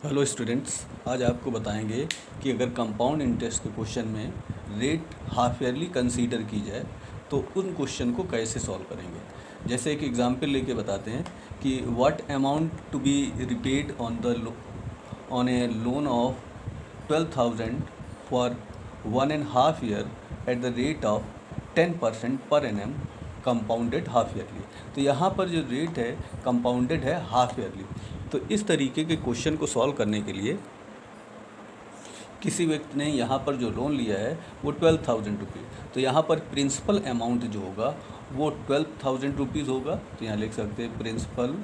Hello students, आज आपको बताएंगे कि अगर कंपाउंड इंटरेस्ट के क्वेश्चन में रेट हाफ ईयरली कंसीडर की जाए तो उन क्वेश्चन को कैसे सॉल्व करेंगे। जैसे एक एग्जांपल लेके बताते हैं कि what amount to be repaid on a loan of 12,000 for 1.5 year at the rate of 10% per annum compounded half yearly. तो यहाँ पर जो रेट है कंपाउंडेड है हाफ ईयरली। तो इस तरीके के क्वेश्चन को सॉल्व करने के लिए किसी व्यक्ति ने यहाँ पर जो लोन लिया है वो 12,000 रुपये, तो यहाँ पर प्रिंसिपल अमाउंट जो होगा वो 12,000 रुपीज़ होगा। तो यहाँ लिख सकते हैं प्रिंसिपल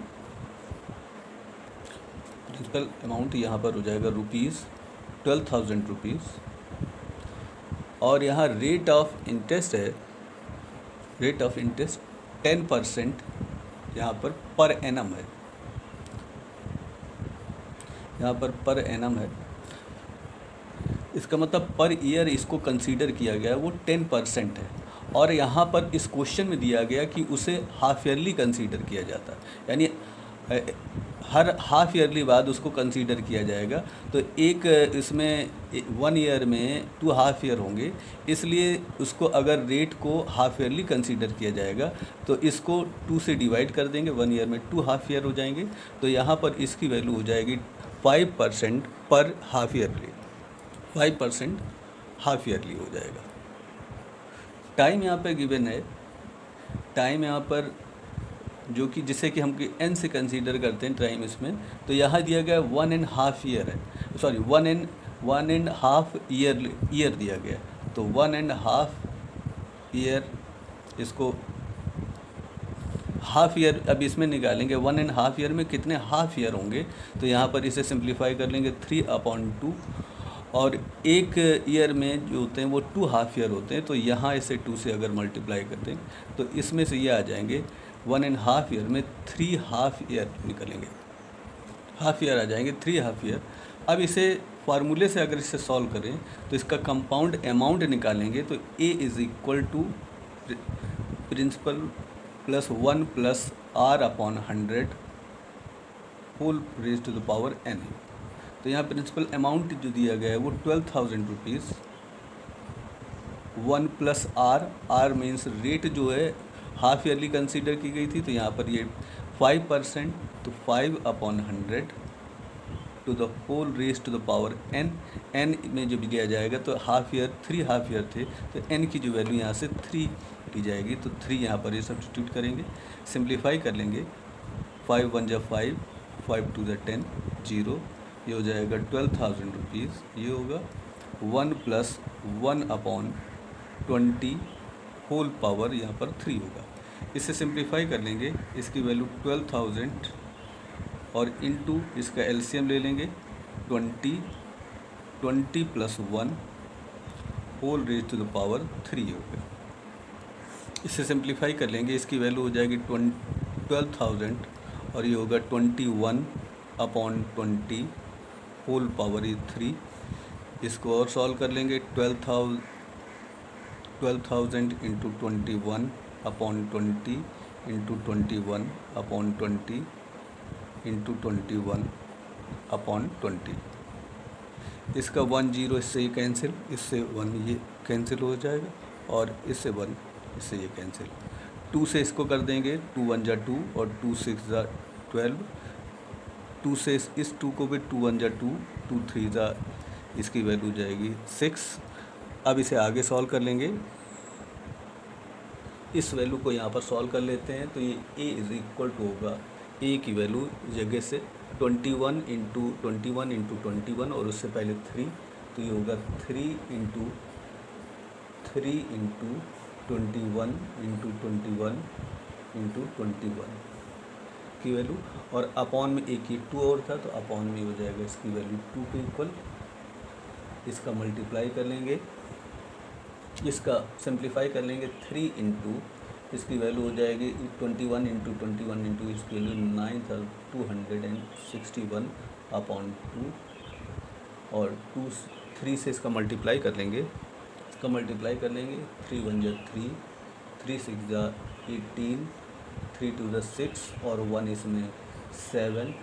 अमाउंट यहाँ पर हो जाएगा रुपीज़ 12,000 रुपीज़। और यहाँ रेट ऑफ इंटरेस्ट है, रेट ऑफ इंटरेस्ट 10% यहाँ पर एनम है, यहाँ पर एनम है। इसका मतलब पर ईयर इसको कंसीडर किया गया है वो 10% है। और यहाँ पर इस क्वेश्चन में दिया गया कि उसे हाफ ईयरली कंसीडर किया जाता है, यानी हर हाफ ईयरली बाद उसको कंसीडर किया जाएगा। तो एक इसमें 1 ईयर में 2 हाफ ईयर होंगे, इसलिए उसको अगर रेट को हाफ ईयरली कंसीडर किया जाएगा तो इसको 2 से डिवाइड कर देंगे, 1 ईयर में 2 हाफ ईयर हो जाएंगे। तो यहाँ पर इसकी वैल्यू हो जाएगी 5% पर हाफ ईयरली, 5% हाफ ईयरली हो जाएगा। टाइम यहाँ पर गिवन है, टाइम यहाँ पर जो कि जिसे कि हम एन से कंसीडर करते हैं टाइम इसमें, तो यहाँ दिया गया 1.5 ईयर है, सॉरी 1.5 ईयर दिया गया। तो 1.5 ईयर, इसको हाफ ईयर अब इसमें निकालेंगे, 1.5 ईयर में कितने हाफ ईयर होंगे। तो यहाँ पर इसे सिंप्लीफाई कर लेंगे 3/2, और एक ईयर में जो होते हैं वो 2 हाफ ईयर होते हैं। तो यहाँ इसे 2 से अगर मल्टीप्लाई करते हैं तो इसमें से ये आ जाएंगे 1.5 ईयर में 3 हाफ ईयर निकलेंगे, हाफ ईयर आ जाएंगे 3 हाफ ईयर। अब इसे फार्मूले से अगर इसे सॉल्व करें तो इसका कंपाउंड अमाउंट निकालेंगे। तो A is equal to principal plus 1 plus R/100 whole raise to the power n है। तो यहाँ प्रिंसिपल अमाउंट जो दिया गया है वो 12,000 rupees, 1 plus R means rate जो है हाफ ईयरली कंसीडर की गई थी। तो यहाँ पर ये 5%, तो 5/100 to the whole raise to the power n में जब लिया जाएगा तो हाफ ईयर 3 हाफ ईयर थे, तो n की जो वैल्यू यहाँ से 3 ली जाएगी। तो 3 यहाँ पर ये सब्स्टिट्यूट करेंगे, सिंप्लीफाई कर लेंगे, 5 1 जा 5, 5 2 जा 10, 0, ये हो जाएगा 12,000 रुपीज़। ये होगा 1 प्लस 1/20 होल पावर यहाँ पर 3 होगा। इसे सिंप्लीफाई कर लेंगे, इसकी वैल्यू 12,000 और इनटू इसका एलसीएम ले लेंगे 20 plus 1 whole raise to the power 3 होगा। इसे सिंप्लीफाई कर लेंगे, इसकी वैल्यू हो जाएगी 12,000 और ये होगा 21/20 होल पावर 3। इसको और सॉल्व कर लेंगे, 12,000 इंटू 21/20 इंटू 21/20 इंटू 21/20। इसका 1 0 इससे ये कैंसिल, इससे 1 ये कैंसिल हो जाएगा, और इससे 1 इससे ये कैंसिल। 2 से इसको कर देंगे, 2 1 जा 2 और 2 6 जा 12। 2 से इस 2 को भी 2 1 जा 2, 2 3 जा, इसकी वैल्यू जाएगी 6। अब इसे आगे सॉल्व कर लेंगे, इस वैल्यू को यहाँ पर सॉल्व कर लेते हैं। तो ये a इज़ इक्वल टू होगा, a की वैल्यू जगह से 21 इंटू 21 और उससे पहले 3, तो ये होगा 3 इंटू 21 इंटू 21 की वैल्यू, और अपॉन में एक ही 2 और था तो अपॉन में हो जाएगा इसकी वैल्यू 2 के इक्वल। इसका मल्टीप्लाई कर लेंगे, इसका सिंप्लीफाई कर लेंगे, 3 इंटू इसकी वैल्यू हो जाएगी 21 इंटू इसकी वैल्यू 9,261/2, और 3 से इसका मल्टीप्लाई कर लेंगे, 3 1 जा 3, 3 6 जा 18, 3 2 जा 6 और 1 इसमें 7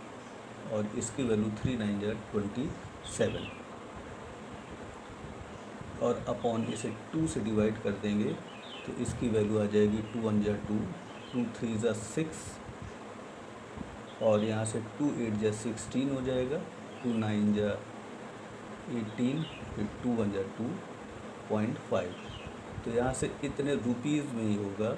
और इसकी वैल्यू 3 9 जा 27 और अपॉन इसे 2 से डिवाइड कर देंगे तो इसकी वैल्यू आ जाएगी 2 1 जा 2, 2 3 जा 6 और यहाँ से 2 8 जा 16 हो जाएगा, 2 9 जा 18, फिर 2 1 जा 2.5। तो यहाँ से इतने रुपीज़ में ही होगा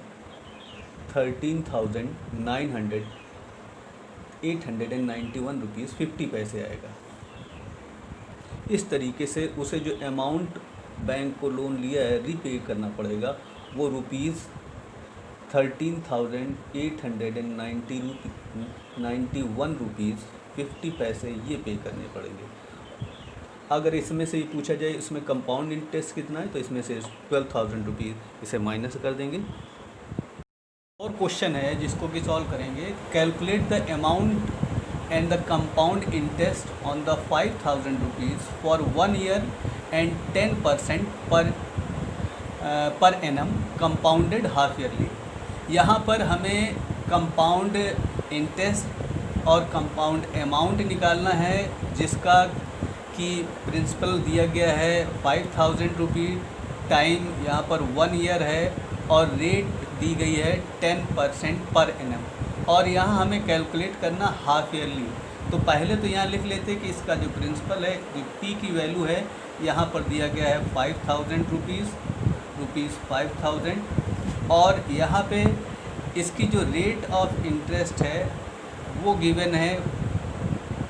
13,891 रुपीज़ 50 पैसे आएगा। इस तरीके से उसे जो अमाउंट बैंक को लोन लिया है रीपे करना पड़ेगा, वो रुपीज़ 13,891 रुपीज़ 50 पैसे ये पे करने पड़ेंगे। अगर इसमें से ही पूछा जाए इसमें कंपाउंड इंटरेस्ट कितना है, तो इसमें से 12,000 रुपीज़ इसे माइनस कर देंगे। और क्वेश्चन है जिसको कि सॉल्व करेंगे, calculate the amount and the compound interest on the 5,000 rupees for 1 year and 10% per annum compounded half yearly. यहाँ पर हमें कंपाउंड इंटरेस्ट और कंपाउंड अमाउंट निकालना है, जिसका कि प्रिंसिपल दिया गया है 5,000 रुपये, टाइम यहाँ पर 1 ईयर है और रेट दी गई है 10% पर एनम, और यहाँ हमें कैलकुलेट करना हाफ ईयरली। तो पहले तो यहाँ लिख लेते कि इसका जो प्रिंसिपल है, जो पी की वैल्यू है यहाँ पर दिया गया है 5,000 रुपीज़ 5,000, और यहाँ पे इसकी जो रेट ऑफ इंटरेस्ट है वो गिवन है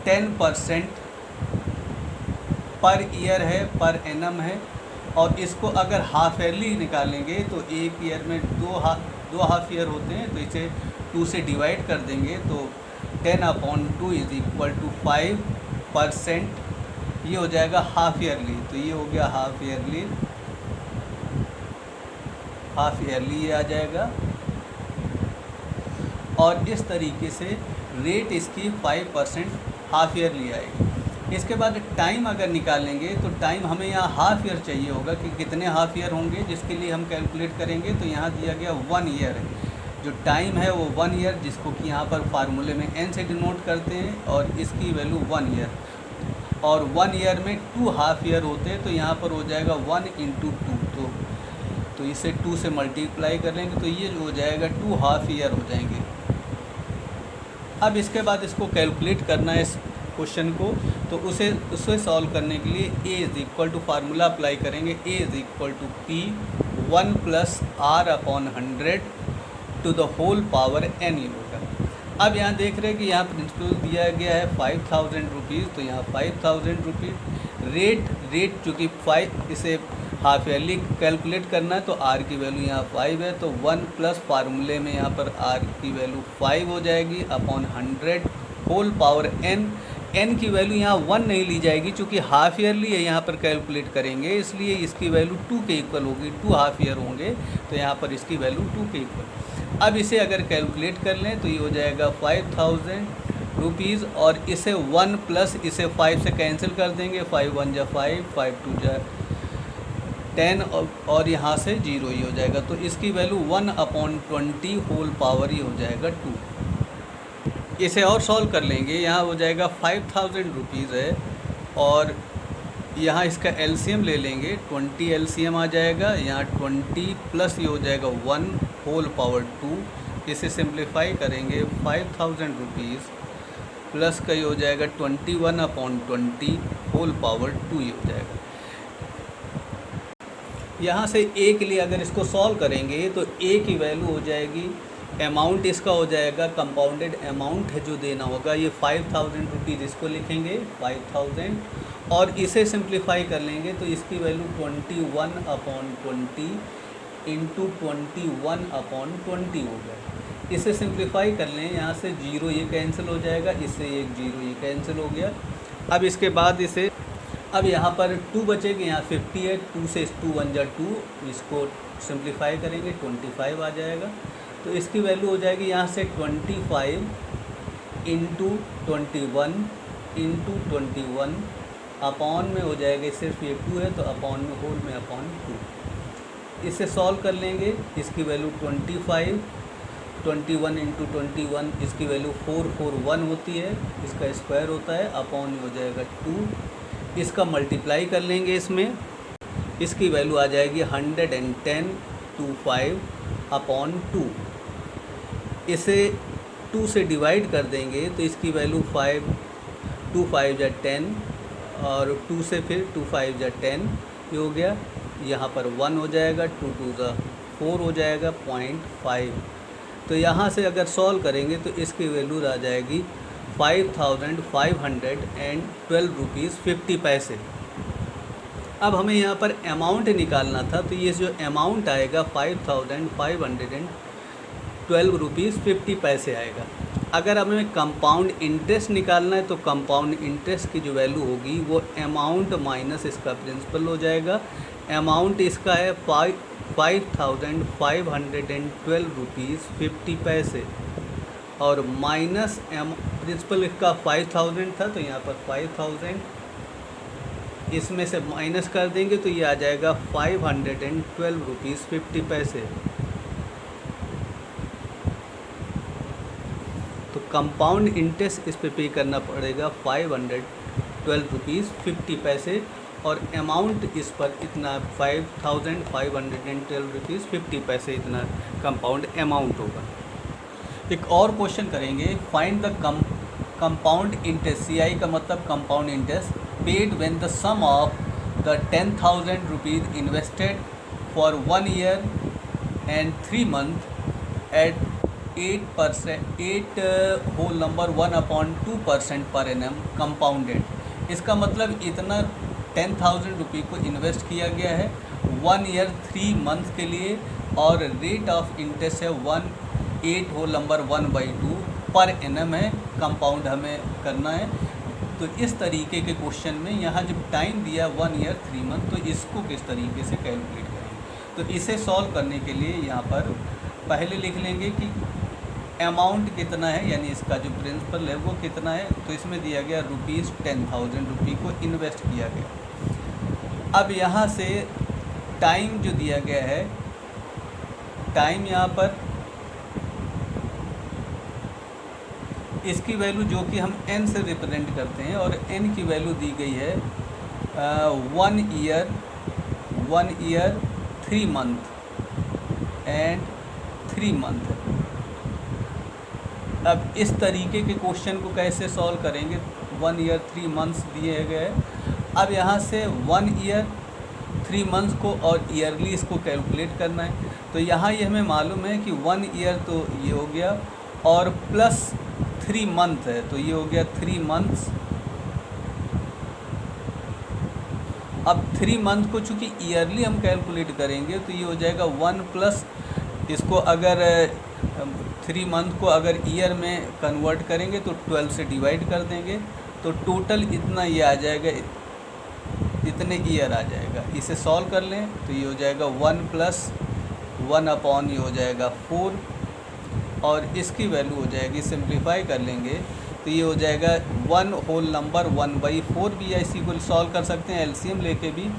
10% पर ईयर है, पर एनम है। और इसको अगर हाफ ईयरली निकालेंगे तो एक ईयर में दो हाफ ईयर होते हैं, तो इसे 2 से डिवाइड कर देंगे तो 10/2 इज इक्वल टू 5%, ये हो जाएगा हाफ ईयरली। तो ये हो गया हाफ ईयरली ये आ जाएगा। और इस तरीके से रेट इसकी 5% हाफ ईयरली आएगी। इसके बाद टाइम अगर निकालेंगे तो टाइम हमें यहाँ हाफ ईयर चाहिए होगा कि कितने हाफ ईयर होंगे, जिसके लिए हम कैलकुलेट करेंगे। तो यहाँ दिया गया 1 ईयर है, जो टाइम है वो 1 ईयर, जिसको कि यहाँ पर फार्मूले में n से डिनोट करते हैं, और इसकी वैल्यू 1 ईयर, और 1 ईयर में 2 हाफ ईयर होते हैं, तो यहाँ पर हो जाएगा 1 × 2, तो इसे 2 से मल्टीप्लाई कर लेंगे तो ये हो जाएगा 2 हाफ ईयर हो जाएंगे। अब इसके बाद इसको कैलकुलेट करना है इस क्वेश्चन को, तो उसे सॉल्व करने के लिए a is equal to formula apply करेंगे, a is equal to P 1 + R/100 to the whole power n ये होगा। अब यहाँ देख रहे हैं कि यहाँ प्रिंसिपल दिया गया है 5,000 रुपीज़, तो यहाँ 5,000 रुपीज़ रेट चूँकि 5 इसे हाफ ईयरली कैलकुलेट करना है, तो r की वैल्यू यहाँ 5 है, तो 1 प्लस फार्मूले में यहाँ पर r की वैल्यू 5 हो जाएगी अपॉन 100 होल पावर n की वैल्यू यहाँ 1 नहीं ली जाएगी, चूँकि हाफ ईयरली है यहाँ पर कैलकुलेट करेंगे, इसलिए इसकी वैल्यू 2 के इक्वल होगी, 2 हाफ ईयर होंगे, तो यहाँ पर इसकी वैल्यू 2 के इक्वल। अब इसे अगर कैलकुलेट कर लें तो ये हो जाएगा 5,000 रुपीज़, और इसे 1 प्लस इसे 5 से कैंसिल कर देंगे, 5 1 जा 5, 5 2 जा 10, और यहाँ से 0 ही हो जाएगा, तो इसकी वैल्यू 1/20 होल पावर ही हो जाएगा 2। इसे और सॉल्व कर लेंगे, यहाँ हो जाएगा 5,000 रुपीज़ है, और यहाँ इसका एलसीएम ले लेंगे, 20 एलसीएम आ जाएगा, यहाँ 20 प्लस ये हो जाएगा 1 होल पावर 2, इसे सिंप्लीफाई करेंगे 5,000 रुपीज़ प्लस का ये हो जाएगा 21/20 होल पावर 2 ये हो जाएगा। यहाँ से a के लिए अगर इसको सॉल्व करेंगे तो a की वैल्यू हो जाएगी, अमाउंट इसका हो जाएगा, कंपाउंडेड अमाउंट है जो देना होगा, ये 5,000 रुपीज़ इसको लिखेंगे 5,000, और इसे सिंप्लीफाई कर लेंगे तो इसकी वैल्यू 21/20 इंटू 21/20 हो गया। इसे सिंप्लीफाई कर लें, यहाँ से 0 ये कैंसिल हो जाएगा, इससे एक 0 ये कैंसिल हो गया। अब इसके बाद इसे अब यहाँ पर 2 बचेगी, यहाँ 50 है, 2 से 2 1 जा 2, इसको सिंप्लीफाई करेंगे 25 आ जाएगा, तो इसकी वैल्यू हो जाएगी यहाँ से 25 इंटू 21 इंटू 21 अपॉन में हो जाएगा, सिर्फ ये 2 है तो अपॉन में होल में अपॉन 2। इसे सॉल्व कर लेंगे, इसकी वैल्यू 25 21 इंटू 21, इसकी वैल्यू 441 होती है, इसका स्क्वायर होता है, अपॉन हो जाएगा 2, इसका मल्टीप्लाई कर लेंगे इसमें, इसकी वैल्यू आ जाएगी 110 टू 5 अपॉन 2। इसे 2 से डिवाइड कर देंगे तो इसकी वैल्यू 5, 2 5 जा 10, और 2 से फिर 2 5 जा 10, ये हो गया, यहाँ पर 1 हो जाएगा, 2 2 जा 4 हो जाएगा, 0.5। तो यहाँ से अगर सॉल्व करेंगे तो इसकी वैल्यू आ जाएगी 5512 रुपीज़ 50 पैसे। अब हमें यहाँ पर अमाउंट निकालना था, तो ये जो अमाउंट आएगा 5512 रुपीज़ 50 पैसे आएगा। अगर हमें कंपाउंड इंटरेस्ट निकालना है तो कंपाउंड इंटरेस्ट की जो वैल्यू होगी वो अमाउंट माइनस इसका प्रिंसिपल हो जाएगा। अमाउंट इसका है 5512 रुपीज़ 50 पैसे, और माइनस प्रिंसिपल इसका 5000 था, तो यहाँ पर 5000 इसमें से माइनस कर देंगे तो ये आ जाएगा 512 रुपीज़ 50 पैसे। तो कंपाउंड इंटरेस्ट इस पे पे करना पड़ेगा 512 रुपीज़ 50 पैसे, और अमाउंट इस पर इतना 5512 रुपीज़ 50 पैसे इतना कंपाउंड अमाउंट होगा। एक और क्वेश्चन करेंगे, find the compound interest, CI का मतलब compound interest, paid when the sum of the 10,000 rupees invested for 1 year and 3 month at 8 whole number 1/2% per annum compounded. इसका मतलब इतना 10,000 रुपये को इन्वेस्ट किया गया है 1 ईयर 3 मंथ के लिए, और रेट ऑफ इंटरेस्ट है 8 होल नंबर 1/2 पर एनम है, कंपाउंड हमें करना है। तो इस तरीके के क्वेश्चन में यहाँ जब टाइम दिया 1 ईयर 3 मंथ, तो इसको किस तरीके से कैलकुलेट करेंगे। तो इसे सॉल्व करने के लिए यहाँ पर पहले लिख लेंगे कि अमाउंट कितना है, यानी इसका जो प्रिंसिपल है वो कितना है। तो इसमें दिया गया रुपीज़ 10,000 रुपये को इन्वेस्ट किया गया। अब यहाँ से टाइम जो दिया गया है, टाइम यहाँ पर इसकी वैल्यू जो कि हम n से रिप्रेजेंट करते हैं, और n की वैल्यू दी गई है 1 ईयर 3 मंथ एंड 3 मंथ। अब इस तरीके के क्वेश्चन को कैसे सॉल्व करेंगे, 1 ईयर 3 मंथ्स दिए गए। अब यहाँ से 1 ईयर 3 मंथ्स को और ईयरली इसको कैलकुलेट करना है। तो यहाँ ये हमें मालूम है कि 1 ईयर तो ये हो गया, और प्लस 3 मंथ है, तो ये हो गया 3 मंथ्स। अब 3 मंथ को चूँकि ईयरली हम कैलकुलेट करेंगे तो ये हो जाएगा 1 प्लस, इसको अगर 3 मंथ को अगर ईयर में कन्वर्ट करेंगे तो 12 से डिवाइड कर देंगे, तो टोटल इतना ये आ जाएगा, इतने ईयर आ जाएगा। इसे सॉल्व कर लें तो ये हो जाएगा 1 प्लस 1 अपॉन ये हो जाएगा 4, और इसकी वैल्यू हो जाएगी, सिंप्लीफाई कर लेंगे तो ये हो जाएगा 1 होल नंबर 1/4 भी, या इसी को सॉल्व कर सकते हैं एलसीएम लेके भी।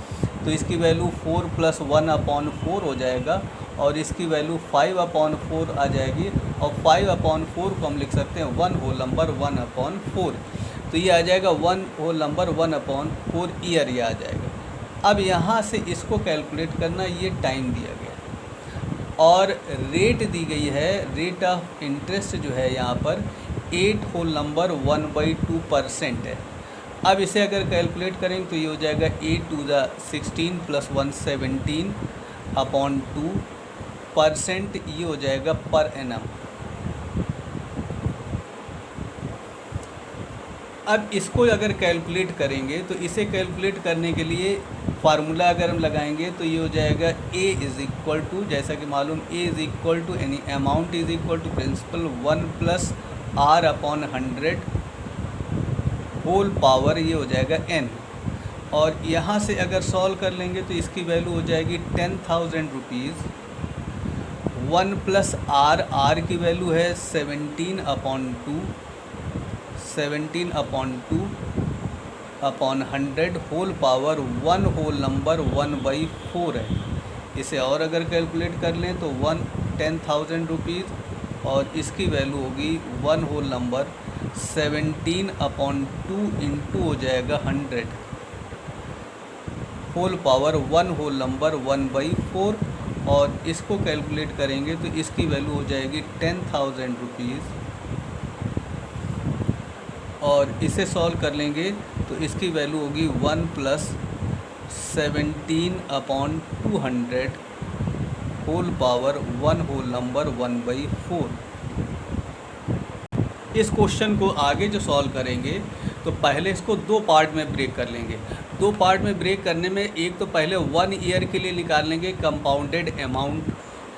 तो इसकी वैल्यू 4 प्लस 1/4 हो जाएगा, और इसकी वैल्यू 5/4 आ जाएगी, और 5/4 को हम लिख सकते हैं 1 होल नंबर 1/4। तो ये आ जाएगा 1 होल नंबर 1/4 ईयर, ये आ जाएगा। अब यहाँ से इसको कैलकुलेट करना, ये टाइम दिया गया और रेट दी गई है, रेट ऑफ इंटरेस्ट जो है यहाँ पर 8 होल नंबर 1/2% है। अब इसे अगर कैलकुलेट करेंगे तो ये हो जाएगा 8 टू द 16 प्लस 117/2%, ये हो जाएगा पर एनम। अब इसको अगर कैलकुलेट करेंगे तो इसे कैलकुलेट करने के लिए फार्मूला अगर हम लगाएंगे तो ये हो जाएगा A इज़ इक्वल टू, जैसा कि मालूम A is equal to any amount is equal to principal 1 plus R/100 whole power, ये हो जाएगा n। और यहाँ से अगर सॉल्व कर लेंगे तो इसकी वैल्यू हो जाएगी 10,000 रुपीज़। 1 प्लस R की वैल्यू है 17/2 17/2/100 होल पावर 1 होल नंबर 1/4 है। इसे और अगर कैलकुलेट कर लें तो 10,000 रुपीज़ और इसकी वैल्यू होगी 1 होल नंबर 17/2 इंटू हो जाएगा 100 होल पावर 1 होल नंबर 1/4, और इसको कैलकुलेट करेंगे तो इसकी वैल्यू हो जाएगी 10,000 रुपीज़। और इसे सॉल्व कर लेंगे तो इसकी वैल्यू होगी 1 + 17/200 होल पावर 1 होल नंबर 1/4। इस क्वेश्चन को आगे जो सॉल्व करेंगे तो पहले इसको दो पार्ट में ब्रेक कर लेंगे। दो पार्ट में ब्रेक करने में एक तो पहले 1 ईयर के लिए निकाल लेंगे कंपाउंडेड अमाउंट,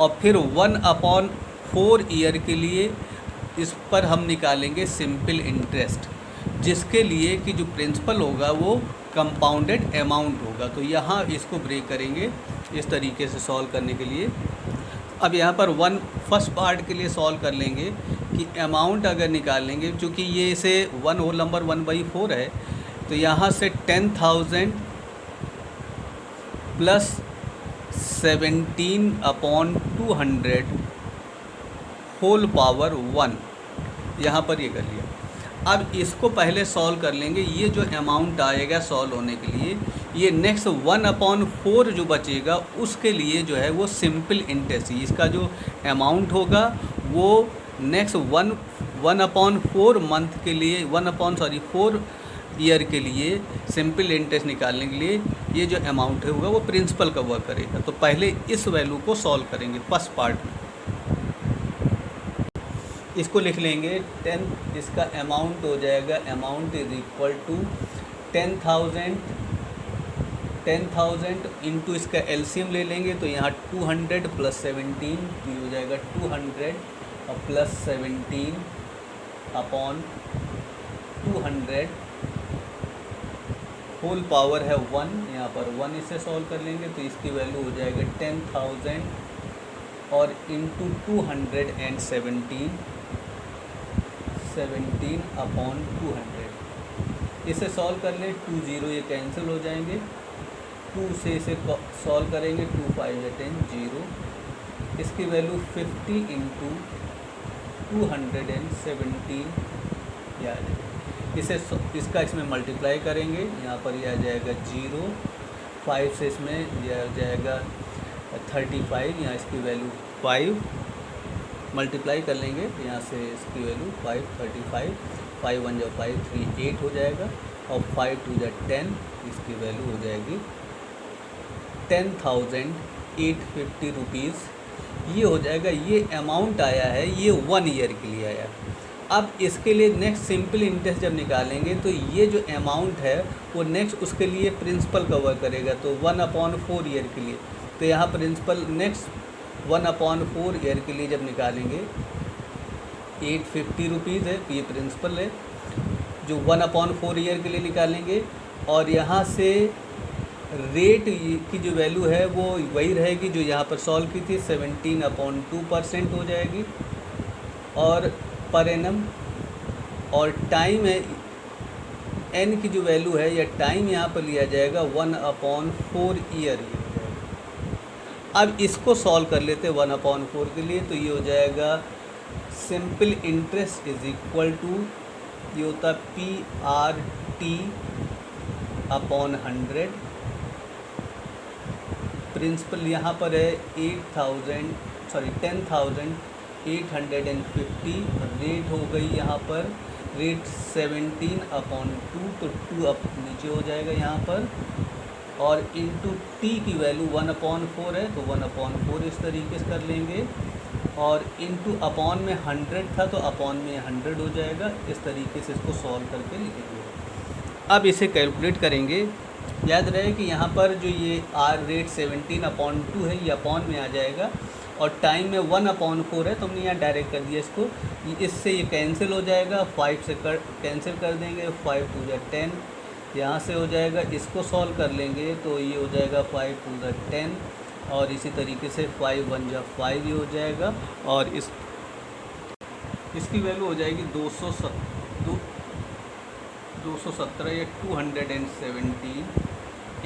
और फिर 1/4 ईयर के लिए इस पर हम निकालेंगे सिंपल इंटरेस्ट, जिसके लिए कि जो प्रिंसिपल होगा वो कंपाउंडेड अमाउंट होगा। तो यहाँ इसको ब्रेक करेंगे इस तरीके से सॉल्व करने के लिए। अब यहाँ पर फर्स्ट पार्ट के लिए सॉल्व कर लेंगे कि अमाउंट अगर निकालेंगे, चूँकि ये इसे 1 होल नंबर 1/4 है, तो यहाँ से 10,000 + 17/200 होल पावर 1, यहाँ पर ये कर लिया। अब इसको पहले सॉल्व कर लेंगे। ये जो अमाउंट आएगा सॉल्व होने के लिए, ये नेक्स्ट 1/4 जो बचेगा उसके लिए जो है वो सिंपल इंटरेस्ट, इसका जो अमाउंट होगा वो नेक्स्ट 1/4 मंथ के लिए 4 ईयर के लिए सिंपल इंटरेस्ट निकालने के लिए ये जो अमाउंट है होगा वो प्रिंसिपल का वर्क करेगा। तो पहले इस वैल्यू को सॉल्व करेंगे फर्स्ट पार्ट में। इसको लिख लेंगे 10, इसका अमाउंट हो जाएगा, amount is equal to 10,000 into इसका एलसीएम ले लेंगे तो यहाँ 200 + 17, तो ये हो जाएगा 200 और + 17/200 होल पावर है 1, यहाँ पर 1 इसे सॉल्व कर लेंगे तो इसकी वैल्यू हो जाएगा 10,000 और इंटू 17/200। इसे सॉल्व कर लें, 2 0 ये कैंसिल हो जाएंगे, 2 से इसे सॉल्व करेंगे, 2 5 10 0, इसकी वैल्यू 50 इंटू 217 ये आ जाएगा। इसका इसमें मल्टीप्लाई करेंगे, यहाँ पर ये आ जाएगा 0, 5 से इसमें यह आ जाएगा 35, यहाँ इसकी वैल्यू 5 मल्टीप्लाई कर लेंगे, यहाँ से इसकी वैल्यू 5 35, 5 1 जो 5 3 8 हो जाएगा, और 5 2 जो 10, इसकी वैल्यू हो जाएगी 10,850 रुपीज़। ये हो जाएगा, ये अमाउंट आया है, ये 1 ईयर के लिए आया। अब इसके लिए नेक्स्ट सिंपल इंटरेस्ट जब निकालेंगे तो ये जो अमाउंट है वो नेक्स्ट उसके लिए प्रिंसिपल कवर करेगा, तो 1/4 ईयर के लिए, तो यहाँ प्रिंसिपल नेक्स्ट 1/4 ईयर के लिए जब निकालेंगे 850 रुपीज़ है, ये प्रिंसिपल है जो 1/4 ईयर के लिए निकालेंगे। और यहाँ से रेट की जो वैल्यू है वो वही रहेगी जो यहाँ पर सॉल्व की थी, 17/2% हो जाएगी, और पर एनम, और टाइम है एन की जो वैल्यू है या टाइम यहाँ पर लिया जाएगा 1/4 ईयर। अब इसको सॉल्व कर लेते 1/4 के लिए, तो ये हो जाएगा simple interest is equal to, ये होता PRT/100, प्रिंसिपल यहाँ पर है 10,850, रेट हो गई यहाँ पर रेट 17/2, तो 2 अप नीचे हो जाएगा यहाँ पर, और इंटू टी की वैल्यू 1/4 है तो 1/4 इस तरीके से कर लेंगे, और इंटू अपॉन में 100 था तो अपॉन में 100 हो जाएगा। इस तरीके से इसको सॉल्व करके लिखेंगे। अब इसे कैलकुलेट करेंगे। याद रहे कि यहाँ पर जो ये आर रेट 17/2 है ये अपॉन में आ जाएगा, और टाइम में 1/4 है तो हमने यहाँ डायरेक्ट कर दिया इसको, इससे ये कैंसिल हो जाएगा, 5 से कैंसिल कर देंगे, 5 2 जा 10, यहाँ से हो जाएगा, इसको सॉल्व कर लेंगे तो ये हो जाएगा 5 2 जा 10, और इसी तरीके से 5 1 जा 5 ये हो जाएगा, और इसकी वैल्यू हो जाएगी 217 या 217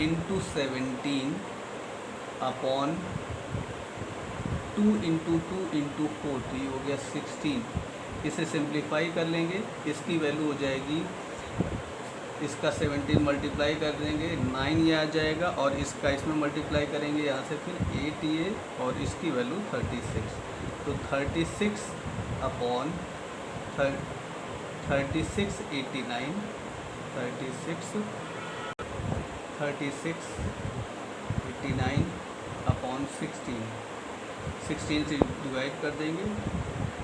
इंटू 17/200 2 इंटू 4 तो ये हो गया 16। इसे सिंप्लीफाई कर लेंगे, इसकी वैल्यू हो जाएगी, इसका 17 मल्टीप्लाई कर देंगे 9 ये आ जाएगा, और इसका इसमें मल्टीप्लाई करेंगे यहाँ से फिर 8 ये, और इसकी वैल्यू 36। तो 36 अपॉन 36 89 89 अपॉन 16 से डिवाइड कर देंगे।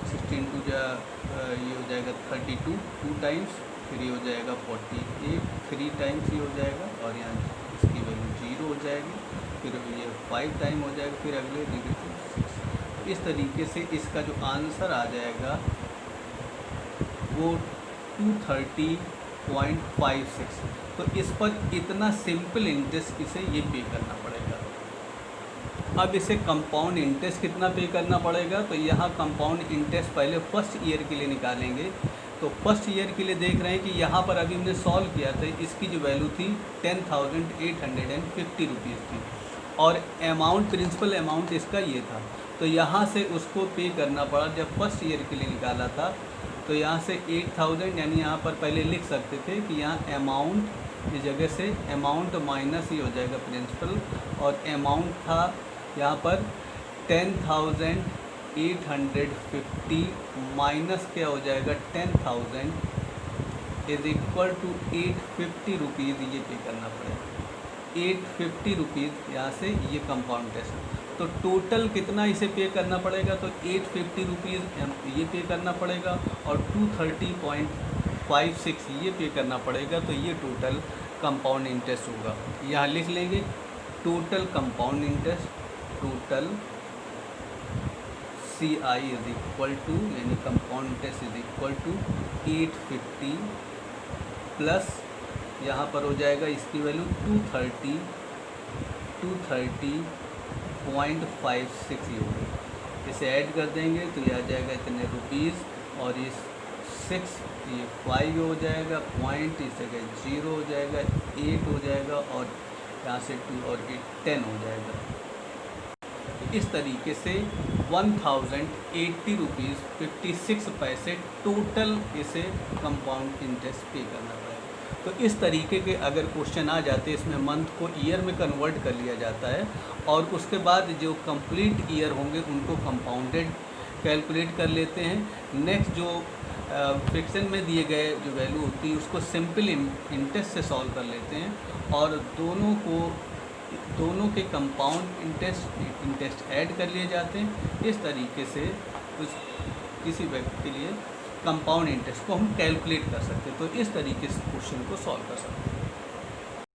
16 टू ये हो जाएगा 32 2 टाइम्स, फिर ये हो जाएगा 48 3 टाइम्स ये हो जाएगा, और यहाँ इसकी वैल्यू 0 हो जाएगी, फिर ये 5 टाइम हो जाएगा, फिर अगले नेगेटिव 6। इस तरीके से इसका जो आंसर आ जाएगा वो 230.56। तो इस पर इतना सिंपल इंटरेस्ट इसे ये पे करना पड़ेगा। अब इसे कंपाउंड इंटरेस्ट कितना पे करना पड़ेगा, तो यहाँ कंपाउंड इंटरेस्ट पहले फर्स्ट ईयर के लिए निकालेंगे। तो फर्स्ट ईयर के लिए देख रहे हैं कि यहाँ पर अभी हमने सॉल्व किया था, इसकी जो वैल्यू थी 10,850 रुपीज़ थी, और अमाउंट प्रिंसिपल अमाउंट इसका ये था। तो यहाँ से उसको पे करना पड़ा, जब फर्स्ट ईयर के लिए निकाला था तो यहाँ से 8,000, यानी यहाँ पर पहले लिख सकते थे कि यहाँ अमाउंट इस जगह से अमाउंट माइनस ही हो जाएगा प्रिंसिपल, और अमाउंट था यहाँ पर 10,850 माइनस क्या हो जाएगा 10,000 इज इक्वल टू 850 रुपीज़ ये पे करना पड़ेगा। 850 रुपीज़ यहाँ से ये कंपाउंड इंटरेस्ट। तो टोटल कितना इसे पे करना पड़ेगा, तो 850 रुपीज़ ये पे करना पड़ेगा, और 230.56 ये पे करना पड़ेगा। तो ये टोटल कंपाउंड इंटरेस्ट होगा। यहाँ लिख लेंगे total compound interest, total CI is equal to, यानी compound interest is equal to 850 plus यहाँ पर हो जाएगा इसकी वैल्यू 230.56 ये होगी। इसे ऐड कर देंगे तो ये आ जाएगा इतने रुपीज़, और इस 6 ये 5 हो जाएगा, पॉइंट इस जगह 0 हो जाएगा, 8 हो जाएगा, और यहाँ से 2 और 8 10 हो जाएगा। इस तरीके से 1080 रुपीज़ 56 पैसे टोटल इसे कंपाउंड इंटरेस्ट पे करना पड़ेगा। तो इस तरीके के अगर क्वेश्चन आ जाते हैं, इसमें मंथ को ईयर में कन्वर्ट कर लिया जाता है, और उसके बाद जो कंप्लीट ईयर होंगे उनको कंपाउंडेड कैलकुलेट कर लेते हैं। नेक्स्ट जो फ्रिक्शन में दिए गए जो वैल्यू होती है उसको सिंपल इंटरेस्ट से सॉल्व कर लेते हैं, और दोनों के कंपाउंड इंटरेस्ट ऐड कर लिए जाते हैं। इस तरीके से किसी व्यक्ति के लिए कंपाउंड इंटरेस्ट को हम कैलकुलेट कर सकते हैं। तो इस तरीके से क्वेश्चन को सॉल्व कर सकते हैं।